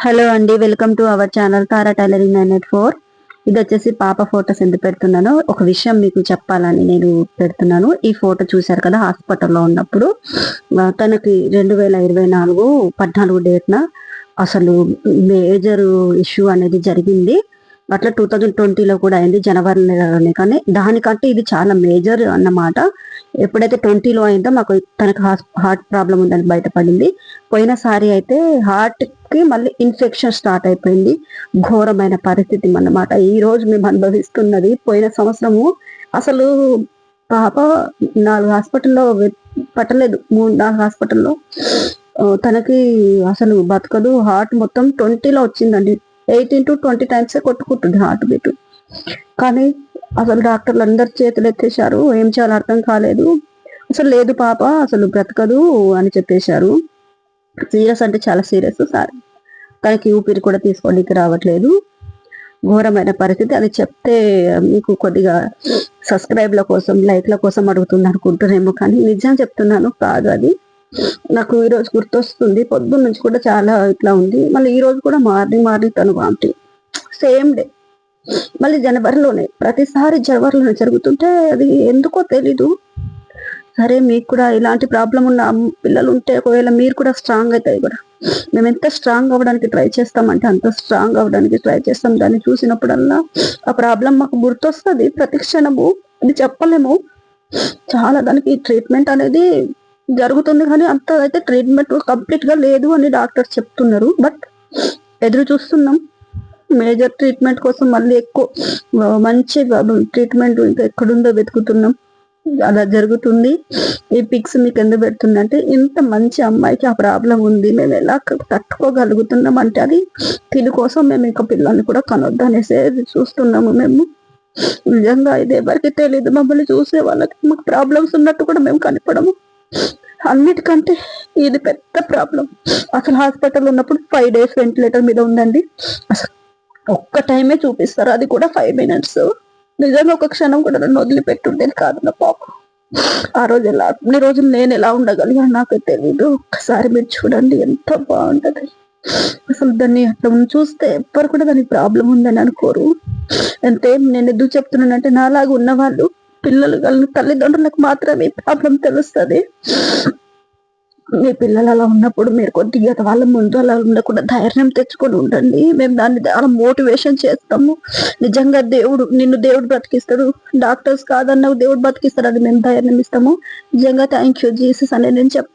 Hello అండి, welcome to our channel Tara tailoring 984. ఇది వచ్చేసి పాప ఫోటోస్ ఎందుకు పెడుతున్నానో ఒక విషయం మీకు చెప్పాలని నేను పెడుతున్నాను. ఈ ఫోటో చూశారు కదా, హాస్పిటల్లో ఉన్నప్పుడు తనకి 2024 14 డేట్న అసలు మేజర్ ఇష్యూ అనేది జరిగింది. అట్లా 2020లో కూడా అయింది, జనవరి నెలలోనే. కానీ దానికంటే ఇది చాలా మేజర్ అన్నమాట. ఎప్పుడైతే 20లో అయిందో మాకు తనకు హార్ట్ ప్రాబ్లం ఉందని బయటపడింది. పోయినసారి అయితే హార్ట్ కి మళ్ళీ ఇన్ఫెక్షన్ స్టార్ట్ అయిపోయింది. ఘోరమైన పరిస్థితి అన్నమాట ఈ రోజు మేము అనుభవిస్తున్నది. పోయిన సంవత్సరము అసలు పాప 4 హాస్పిటల్లో పట్టలేదు, 3-4 హాస్పిటల్లో. తనకి అసలు బతకదు. హార్ట్ మొత్తం 20లో వచ్చిందండి. 18 to 20 టైమ్స్ కొట్టుకుంటుంది హార్ట్ బీట్. కానీ అసలు డాక్టర్లు అందరు చేతులు ఎత్తేసారు, ఏం చేయాలో అర్థం కాలేదు. అసలు లేదు పాప అసలు బ్రతకదు అని చెప్పేశారు. సీరియస్ అంటే చాలా సీరియస్ సార్. తనకి ఊపిరి కూడా తీసుకోవడానికి రావట్లేదు. ఘోరమైన పరిస్థితి. అది చెప్తే మీకు కొద్దిగా సబ్స్క్రైబ్ల కోసం, లైక్ల కోసం అడుగుతుంది అనుకుంటున్నారేమో, కానీ నిజం చెప్తున్నాను, కాదు అది. నాకు ఈ రోజు గుర్తొస్తుంది. పొద్దున్న నుంచి కూడా చాలా ఇట్లా ఉంది. మళ్ళీ ఈ రోజు కూడా మార్నింగ్ తను వామిటింగ్, సేమ్ డే. మళ్ళీ జనవరిలోనే, ప్రతిసారి జనవరిలోనే జరుగుతుంటే అది ఎందుకో తెలీదు. సరే, మీకు కూడా ఇలాంటి ప్రాబ్లం ఉన్న పిల్లలు ఉంటే ఒకవేళ మీరు కూడా స్ట్రాంగ్ అవుతాయి కూడా. మేము ఎంత స్ట్రాంగ్ అవ్వడానికి ట్రై చేస్తామంటే అంత స్ట్రాంగ్ అవ్వడానికి ట్రై చేస్తాం. దాన్ని చూసినప్పుడల్లా ఆ ప్రాబ్లం మాకు గుర్తొస్తుంది ప్రతి క్షణము. అది చెప్పలేము. చాలా దానికి ట్రీట్మెంట్ అనేది జరుగుతుంది, కానీ అంత అయితే ట్రీట్మెంట్ కంప్లీట్ గా లేదు అని డాక్టర్స్ చెప్తున్నారు. బట్ ఎదురు చూస్తున్నాం మేజర్ ట్రీట్మెంట్ కోసం. మళ్ళీ ఎక్కువ మంచి ట్రీట్మెంట్ ఇంకా ఎక్కడుందో వెతుకుతున్నాం. అలా జరుగుతుంది. ఈ పిక్స్ మీకు ఎందుకు పెడుతున్నా అంటే, ఇంత మంచి అమ్మాయికి ఆ ప్రాబ్లం ఉంది, మేము ఎలా తట్టుకోగలుగుతున్నాం అంటే అది దీని కోసం మేము ఇంకా పిల్లల్ని కూడా కనొద్దు అనేసి చూస్తున్నాము. మేము నిజంగా ఇది ఎవరికి తెలియదు. మమ్మల్ని చూసే వాళ్ళకి మాకు ప్రాబ్లమ్స్ ఉన్నట్టు కూడా మేము కనపడము. అన్నిటికంటే ఇది పెద్ద ప్రాబ్లం. అసలు హాస్పిటల్ ఉన్నప్పుడు 5 days వెంటిలేటర్ మీద ఉందండి. అసలు ఒక్క టైమే చూపిస్తారు, అది కూడా 5 minutes. నిజంగా ఒక క్షణం కూడా నన్ను వదిలిపెట్టుండేది కాదు నా పాప. ఆ రోజు అన్ని రోజులు నేను ఎలా ఉండగలిగాను నాకు తెలీదు. ఒక్కసారి మీరు చూడండి, ఎంత బాగుంటది. అసలు దాన్ని అట్లా చూస్తే ఎవ్వరు కూడా దానికి ప్రాబ్లం ఉందని అనుకోరు. అంటే నేను ఎందుకు చెప్తున్నానంటే, నాలాగా ఉన్న వాళ్ళు పిల్లలు తల్లిదండ్రులకు మాత్రమే ప్రాబ్లం తెలుస్తుంది. మీ పిల్లలు అలా ఉన్నప్పుడు మీరు కొద్దిగా వాళ్ళ ముందు అలా ఉండకుండా ధైర్యం తెచ్చుకొని ఉండండి. మేము దాన్ని చాలా మోటివేషన్ చేస్తాము. నిజంగా నిన్ను దేవుడు బ్రతికిస్తాడు. డాక్టర్స్ కాదన్నావు, దేవుడు బ్రతికిస్తాడు. అది మేము ధైర్యం ఇస్తాము. నిజంగా థ్యాంక్ యూ జీసస్ అని నేను చెప్తాను.